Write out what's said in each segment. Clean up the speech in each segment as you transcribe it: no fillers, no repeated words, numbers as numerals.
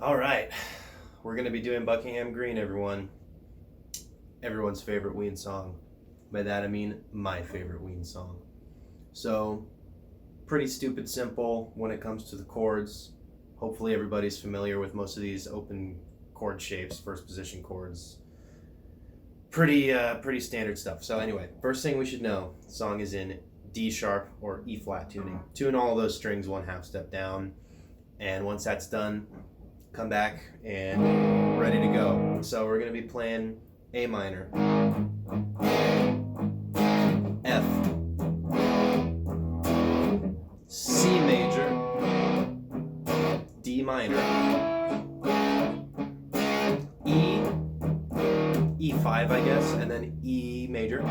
All right, we're going to be doing Buckingham Green, everyone. Everyone's favorite Ween song. By that I mean my favorite Ween song. So, pretty stupid simple when it comes to the chords. Hopefully everybody's familiar with most of these open chord shapes, first position chords. Pretty standard stuff. So anyway, first thing we should know, the song is in D sharp or E flat tuning. Tune all of those strings 1/2 step down, and once that's done, come back and ready to go. So we're going to be playing A minor, F, C major, D minor, E, E5 I guess, and then E major,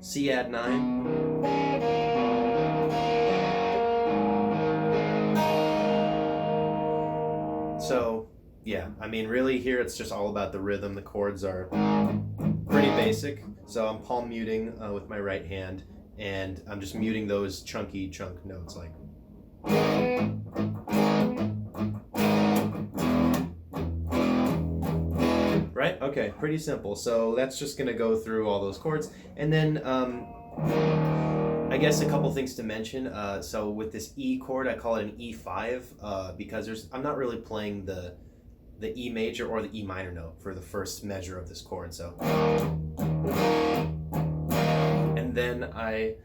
C add 9, so yeah, I mean really here it's just all about the rhythm. The chords are pretty basic. So I'm palm muting with my right hand, and I'm just muting those chunky chunk notes like. Right? Okay, pretty simple. So that's just gonna go through all those chords. And then I guess a couple things to mention. So with this E chord, I call it an E5 because I'm not really playing the E major or the E minor note for the first measure of this chord. So, and then I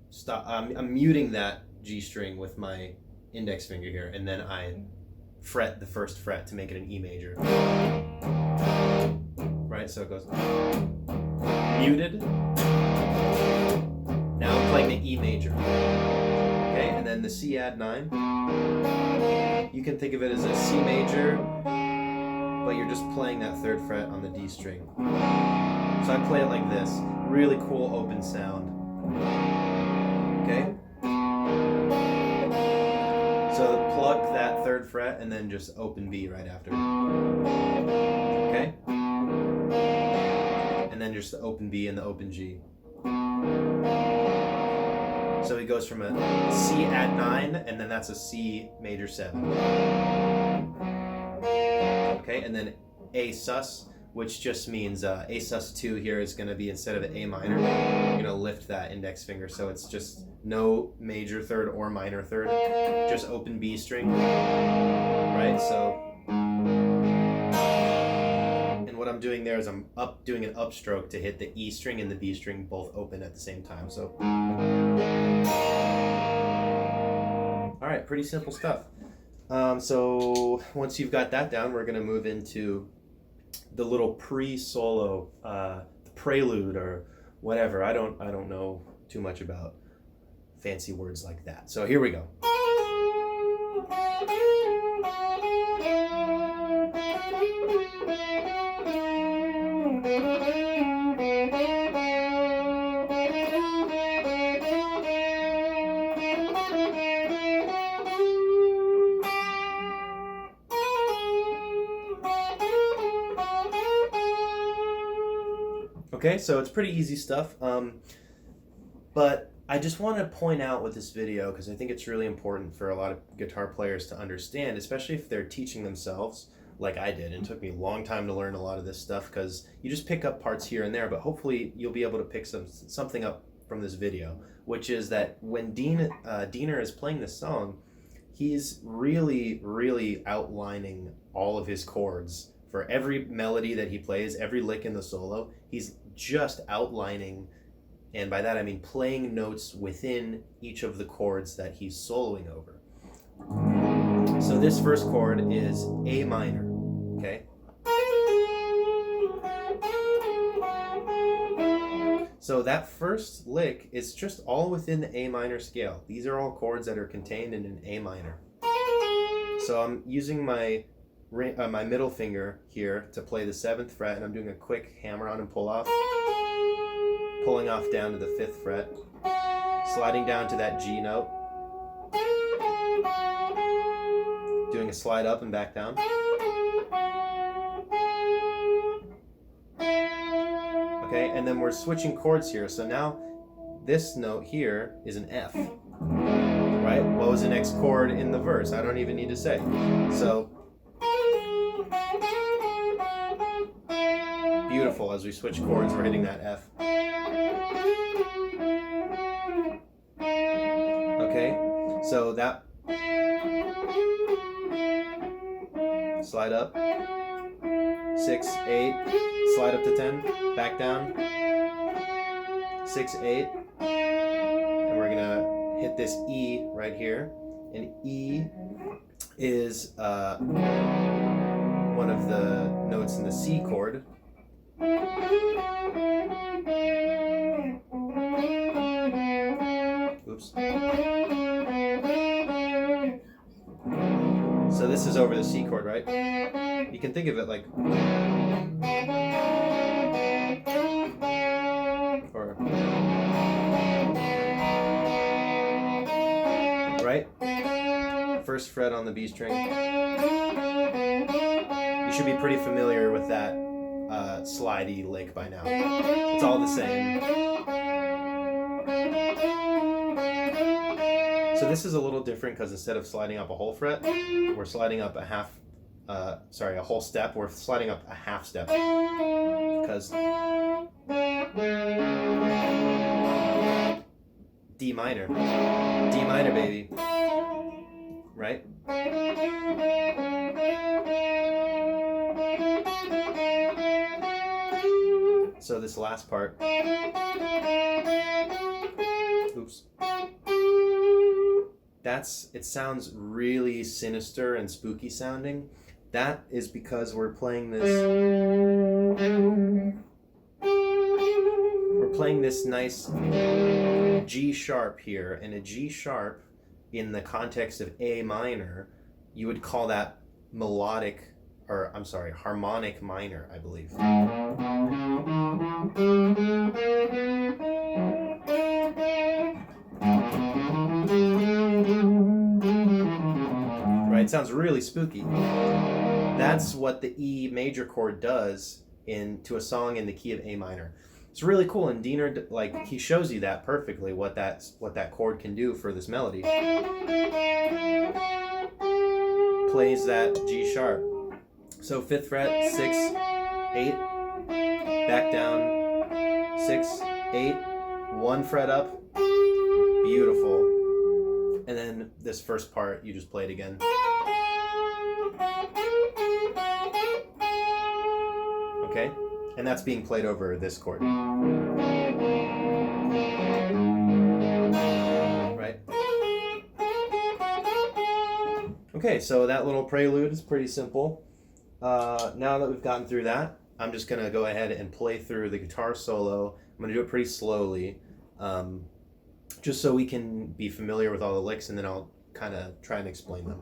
stop. I'm muting that G string with my index finger here, and then I fret the first fret to make it an E major. Right, so it goes muted. Now I'm playing the E major. Okay, and then the C add 9. You can think of it as a C major, but you're just playing that third fret on the D string. So I play it like this. Really cool open sound. Okay? So pluck that third fret and then just open B right after. Okay? And then just the open B and the open G. So it goes from a C add 9, and then that's a C major 7. Okay, and then A sus, which just means A sus 2 here is going to be, instead of an A minor, you're going to lift that index finger. So it's just no major third or minor third, just open B string. Right, so. What I'm doing there is I'm doing an upstroke to hit the E string and the B string both open at the same time. So, all right, pretty simple stuff. So once you've got that down, we're gonna move into the little pre-solo, the prelude or whatever. I don't know too much about fancy words like that. So here we go. Okay, so it's pretty easy stuff, but I just want to point out with this video, because I think it's really important for a lot of guitar players to understand, especially if they're teaching themselves like I did. And it took me a long time to learn a lot of this stuff, because you just pick up parts here and there, but hopefully you'll be able to pick something up from this video, which is that when Diener is playing this song, he's really outlining all of his chords. For every melody that he plays, every lick in the solo, he's just outlining, and by that I mean playing notes within each of the chords that he's soloing over. So this first chord is A minor, okay? So that first lick is just all within the A minor scale. These are all chords that are contained in an A minor. So I'm using my middle finger here to play the 7th fret, and I'm doing a quick hammer on and pull off, pulling off down to the 5th fret, sliding down to that G note, doing a slide up and back down, okay, and then we're switching chords here. So now this note here is an F, right? Well, was the next chord in the verse. I don't even need to say. So, beautiful. As we switch chords, we're hitting that F. Okay, so that, slide up, 6, 8, slide up to 10, back down, 6, 8, and we're gonna hit this E right here, and E is one of the notes in the C chord. Oops. So this is over the C chord, right? You can think of it like, or, right? First fret on the B string. You should be pretty familiar with that slidey lick by now. It's all the same. So this is a little different because instead of sliding up a whole fret, we're sliding up a whole step. We're sliding up a half step. Because D minor, baby. Right? So this last part, oops. It sounds really sinister and spooky sounding. That is because we're playing this nice G sharp here, and a G sharp in the context of A minor, you would call that melodic, or I'm sorry, harmonic minor, I believe. Right, it sounds really spooky. That's what the E major chord does to a song in the key of A minor. It's really cool, and Diener, like, he shows you that perfectly, what that chord can do for this melody. Plays that G sharp. So 5th fret, 6, 8, back down, 6, 8, 1 fret up, beautiful. And then this first part, you just play it again. Okay? And that's being played over this chord. Right? Okay, so that little prelude is pretty simple. Now that we've gotten through that, I'm just going to go ahead and play through the guitar solo. I'm going to do it pretty slowly, just so we can be familiar with all the licks, and then I'll kind of try and explain them.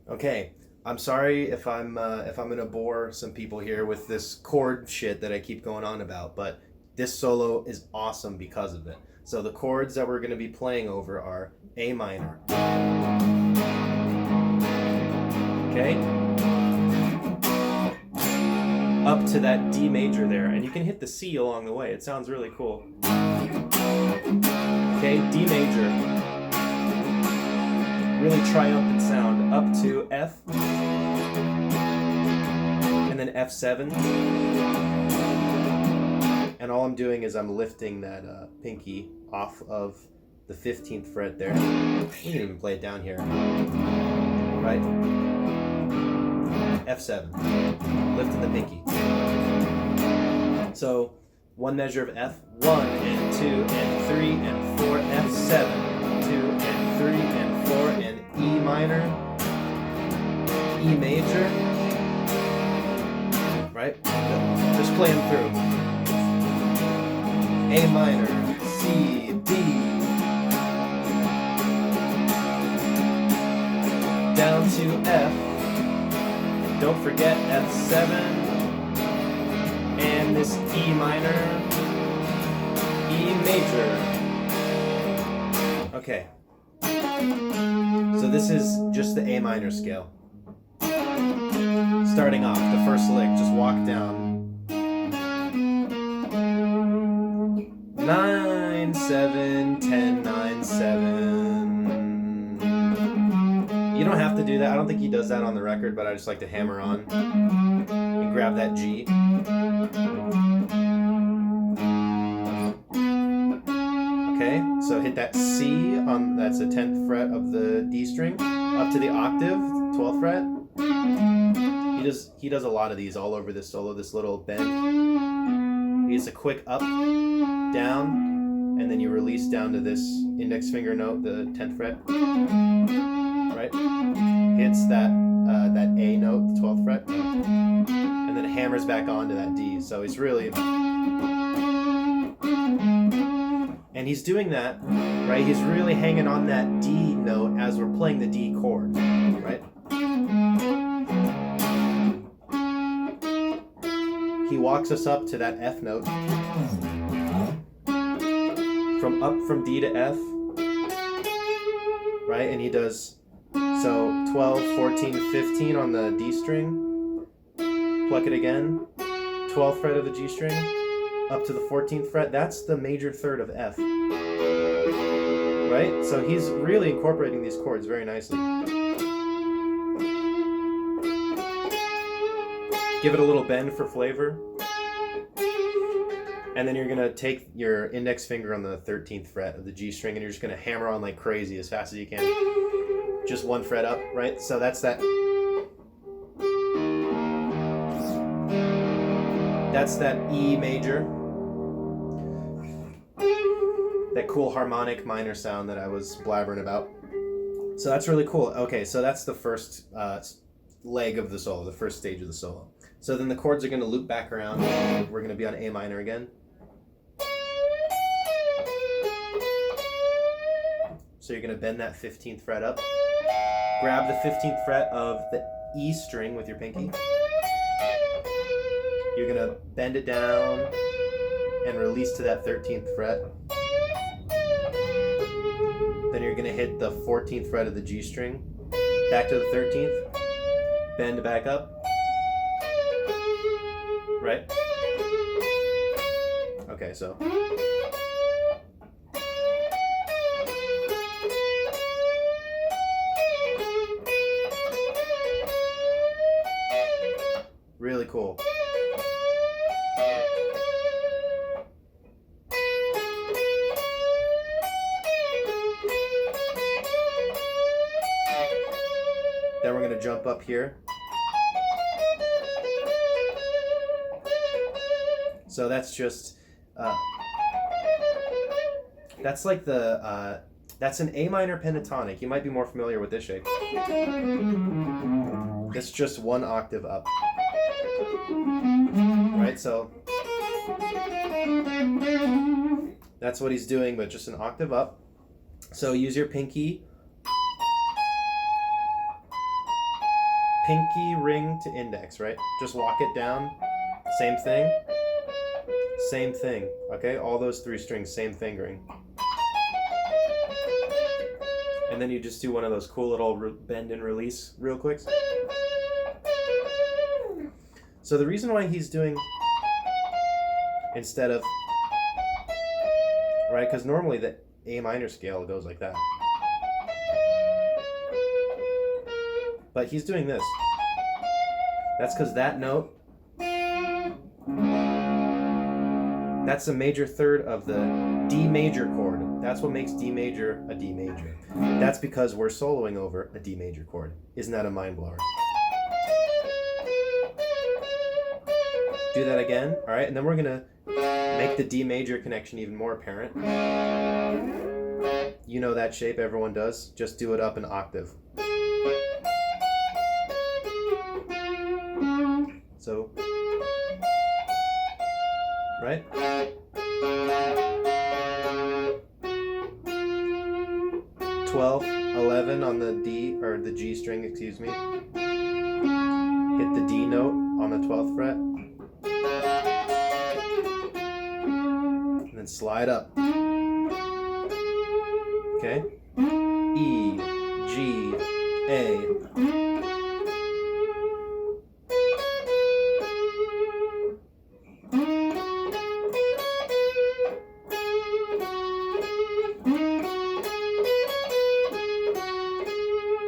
Okay, I'm sorry if I'm gonna bore some people here with this chord shit that I keep going on about, but this solo is awesome because of it. So the chords that we're gonna be playing over are A minor. Okay? Up to that D major there, and you can hit the C along the way. It sounds really cool. Okay, D major. Really triumphant sound, up to F, and then F7, and all I'm doing is I'm lifting that pinky off of the 15th fret there. We can even play it down here, right? F7, lifting the pinky. So one measure of F, 1 and 2 and 3 and 4, F7, 2 and 3 and 4, and E minor, E major, right? Just play them through. A minor, C, D, down to F, don't forget F7, and this E minor, E major. Okay, so this is just the A minor scale. Starting off, the first lick, just walk down. 9, 7, 10, 9, 7. You don't have to do that. I don't think he does that on the record, but I just like to hammer on and grab that G. Okay, so hit that C on, that's the 10th fret of the D string, up to the octave, 12th fret. He does a lot of these all over this solo, this little bend. He gets a quick up, down, and then you release down to this index finger note, the 10th fret. Right? Hits that that A note, the 12th fret, and then hammers back onto that D. So he's really, and he's doing that, right? He's really hanging on that D note as we're playing the D chord, right? He walks us up to that F note, from D to F, right? And he does, so 12, 14, 15 on the D string, pluck it again, 12th fret of the G string, up to the 14th fret. That's the major third of F, right? So he's really incorporating these chords very nicely. Give it a little bend for flavor. And then you're going to take your index finger on the 13th fret of the G string and you're just going to hammer on like crazy as fast as you can. Just one fret up, right? So that's that. That's that E major. That cool harmonic minor sound that I was blabbering about. So that's really cool. Okay, so that's the first leg of the solo, the first stage of the solo. So then the chords are going to loop back around. We're going to be on A minor again. So you're going to bend that 15th fret up. Grab the 15th fret of the E string with your pinky. You're going to bend it down and release to that 13th fret. Then you're going to hit the 14th fret of the G string. Back to the 13th. Bend back up. Right? Okay, so. Really cool. Then we're going to jump up here. So that's just, that's like the, that's an A minor pentatonic. You might be more familiar with this shape. It's just one octave up. Right, so that's what he's doing, but just an octave up. So use your pinky ring to index, right? Just walk it down. Same thing. Same thing, okay? All those three strings, same fingering. And then you just do one of those cool little bend and release real quick. So the reason why he's doing, instead of, right, because normally the A minor scale goes like that. But he's doing this. That's because that note, that's the major third of the D major chord. That's what makes D major a D major. That's because we're soloing over a D major chord. Isn't that a mind blower? Do that again, all right? And then we're gonna Make the D major connection even more apparent. You know that shape, everyone does. Just do it up an octave. So, right? Twelve, 11 on the D, or the G string, excuse me. Hit the D note on the 12th fret. And then slide up. Okay? E, G, A.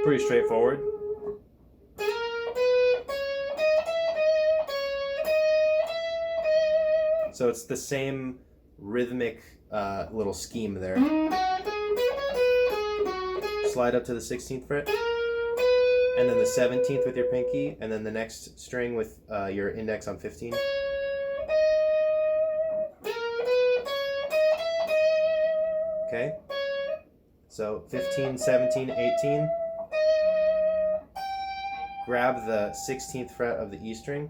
Pretty straightforward. So it's the same rhythmic little scheme there. Slide up to the 16th fret, and then the 17th with your pinky, and then the next string with your index on 15. Okay? So 15, 17, 18. Grab the 16th fret of the E string.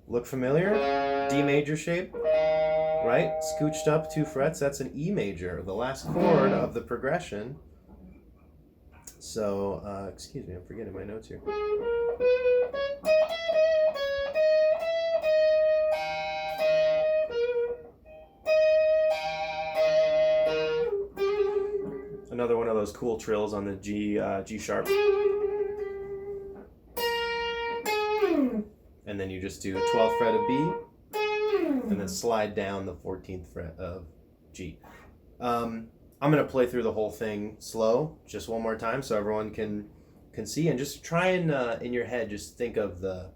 Look familiar? D major shape, right? Scooched up 2 frets, that's an E major, the last chord of the progression. So, excuse me, I'm forgetting my notes here. Another one of those cool trills on the G sharp. And then you just do 12th fret of B, and then slide down the 14th fret of G. I'm gonna play through the whole thing slow, just one more time, so everyone can see, and just try and in your head just think of the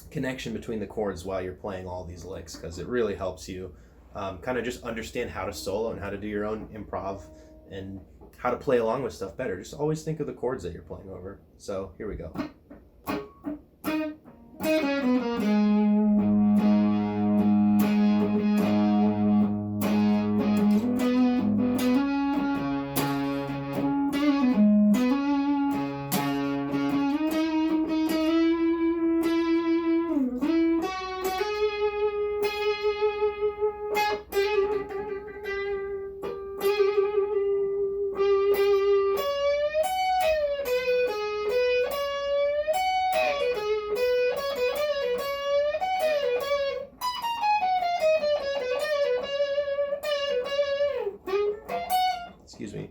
connection between the chords while you're playing all these licks, because it really helps you kind of just understand how to solo and how to do your own improv and how to play along with stuff better. Just always think of the chords that you're playing over. So here we go. Excuse me.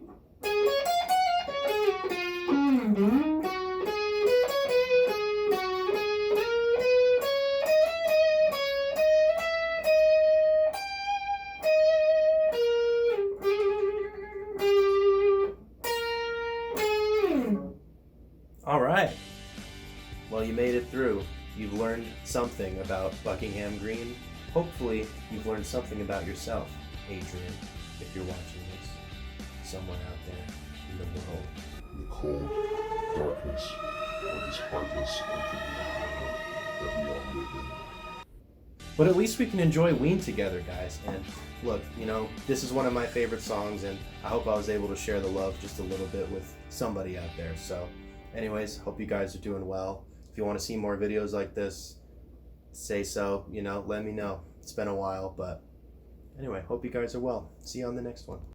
All right. Well, you made it through. You've learned something about Buckingham Green. Hopefully, you've learned something about yourself, Adrian, if you're watching this somewhere out there in the world. The cold darkness of this heartless that we all live in. But at least we can enjoy Ween together, guys. And look, you know, this is one of my favorite songs, and I hope I was able to share the love just a little bit with somebody out there. So anyways, hope you guys are doing well. If you want to see more videos like this, say so, you know, let me know. It's been a while, but anyway, hope you guys are well. See you on the next one.